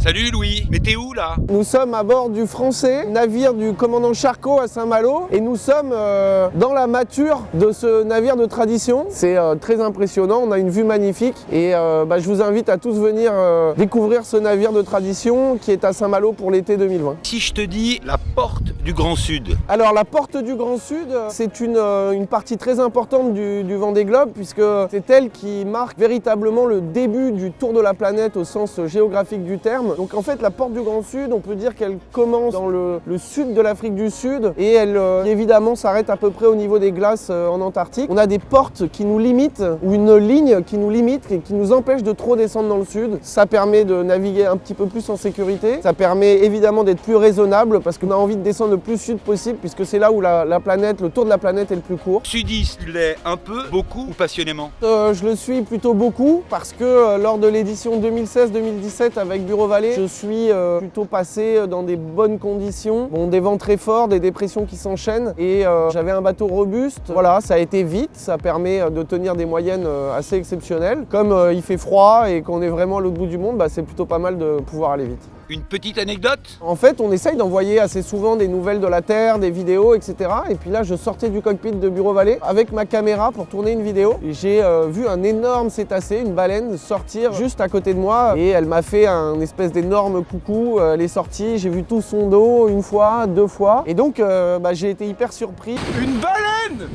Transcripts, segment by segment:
Salut Louis, mais t'es où là? Nous sommes à bord du Français, navire du commandant Charcot à Saint-Malo, et nous sommes dans la mâture de ce navire de tradition. C'est très impressionnant, on a une vue magnifique et je vous invite à tous venir découvrir ce navire de tradition qui est à Saint-Malo pour l'été 2020. Si je te dis la porte du Grand Sud. Alors la porte du Grand Sud, c'est une partie très importante du Vendée Globe puisque c'est elle qui marque véritablement le début du tour de la planète au sens géographique du terme. Donc en fait la porte du Grand Sud, on peut dire qu'elle commence dans le sud de l'Afrique du Sud et elle évidemment s'arrête à peu près au niveau des glaces en Antarctique. On a des portes qui nous limitent ou une ligne qui nous limite et qui nous empêche de trop descendre dans le sud. Ça permet de naviguer un petit peu plus en sécurité. Ça permet évidemment d'être plus raisonnable parce qu'on a envie de descendre le plus sud possible puisque c'est là où la planète, le tour de la planète est le plus court. Sudiste, tu l'es un peu, beaucoup ou passionnément? Je le suis plutôt beaucoup parce que lors de l'édition 2016-2017 avec Bureau Vallée, je suis plutôt passé dans des bonnes conditions. Bon, des vents très forts, des dépressions qui s'enchaînent et j'avais un bateau robuste. Voilà, ça a été vite, ça permet de tenir des moyennes assez exceptionnelles. Comme il fait froid et qu'on est vraiment à l'autre bout du monde, c'est plutôt pas mal de pouvoir aller vite. Une petite anecdote? En fait, on essaye d'envoyer assez souvent des nouvelles de la Terre, des vidéos, etc. Et puis là, je sortais du cockpit de Bureau Vallée avec ma caméra pour tourner une vidéo. Et j'ai vu un énorme cétacé, une baleine, sortir juste à côté de moi. Et elle m'a fait un espèce d'énorme coucou. Elle est sortie, j'ai vu tout son dos une fois, deux fois. Et donc, j'ai été hyper surpris. Une baleine!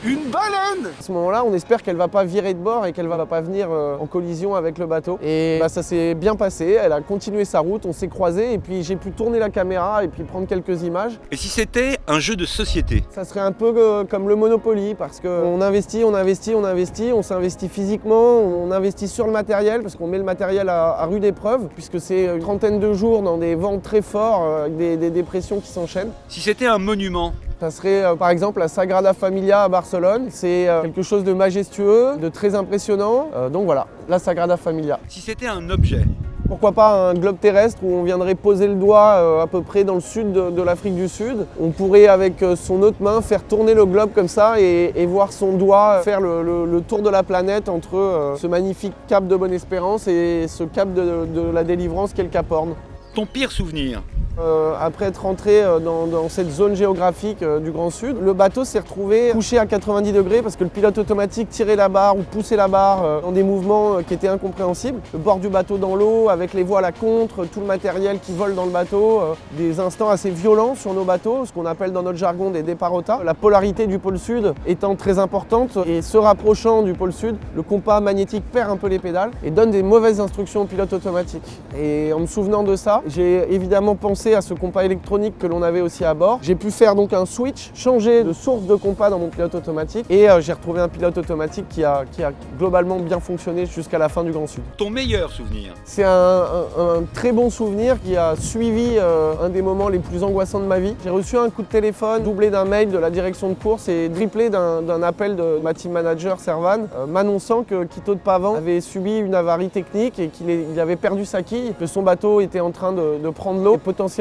Une baleine! À ce moment-là, on espère qu'elle va pas virer de bord et qu'elle va pas venir en collision avec le bateau. Et ça s'est bien passé, elle a continué sa route, on s'est croisés et puis j'ai pu tourner la caméra et puis prendre quelques images. Et si c'était un jeu de société? Ça serait un peu comme le Monopoly parce qu'on investit, on s'investit physiquement, on investit sur le matériel parce qu'on met le matériel à rude épreuve puisque c'est une trentaine de jours dans des vents très forts avec des dépressions qui s'enchaînent. Si c'était un monument? Ça serait par exemple la Sagrada Familia à Barcelone. C'est quelque chose de majestueux, de très impressionnant. Donc voilà, la Sagrada Familia. Si c'était un objet? Pourquoi pas un globe terrestre où on viendrait poser le doigt à peu près dans le sud de l'Afrique du Sud. On pourrait avec son autre main faire tourner le globe comme ça et voir son doigt faire le tour de la planète entre ce magnifique cap de Bonne-Espérance et ce cap de la délivrance qu'est le Cap Horn. Ton pire souvenir? Après être rentré dans cette zone géographique du Grand Sud, le bateau s'est retrouvé couché à 90 degrés parce que le pilote automatique tirait la barre ou poussait la barre dans des mouvements qui étaient incompréhensibles. Le bord du bateau dans l'eau, avec les voiles à contre, tout le matériel qui vole dans le bateau, des instants assez violents sur nos bateaux, ce qu'on appelle dans notre jargon des déparotas. La polarité du pôle sud étant très importante et se rapprochant du pôle sud, le compas magnétique perd un peu les pédales et donne des mauvaises instructions au pilote automatique. Et en me souvenant de ça, j'ai évidemment pensé à ce compas électronique que l'on avait aussi à bord. J'ai pu faire donc un switch, changer de source de compas dans mon pilote automatique et j'ai retrouvé un pilote automatique qui a globalement bien fonctionné jusqu'à la fin du Grand Sud. Ton meilleur souvenir? C'est un très bon souvenir qui a suivi un des moments les plus angoissants de ma vie. J'ai reçu un coup de téléphone doublé d'un mail de la direction de course et triplé d'un appel de ma team manager Servan m'annonçant que Quito de Pavan avait subi une avarie technique et qu'il avait perdu sa quille, que son bateau était en train de prendre l'eau, potentiellement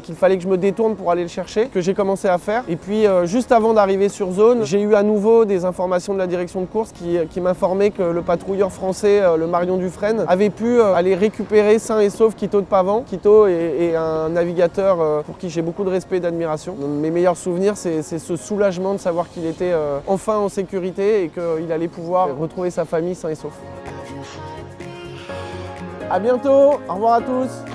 qu'il fallait que je me détourne pour aller le chercher, que j'ai commencé à faire. Et puis juste avant d'arriver sur zone, j'ai eu à nouveau des informations de la direction de course qui m'informaient que le patrouilleur français, le Marion Dufresne, avait pu aller récupérer sain et sauf Quito de Pavan. Quito est un navigateur pour qui j'ai beaucoup de respect et d'admiration. Mes meilleurs souvenirs, c'est ce soulagement de savoir qu'il était enfin en sécurité et qu'il allait pouvoir retrouver sa famille sain et sauf. À bientôt, au revoir à tous.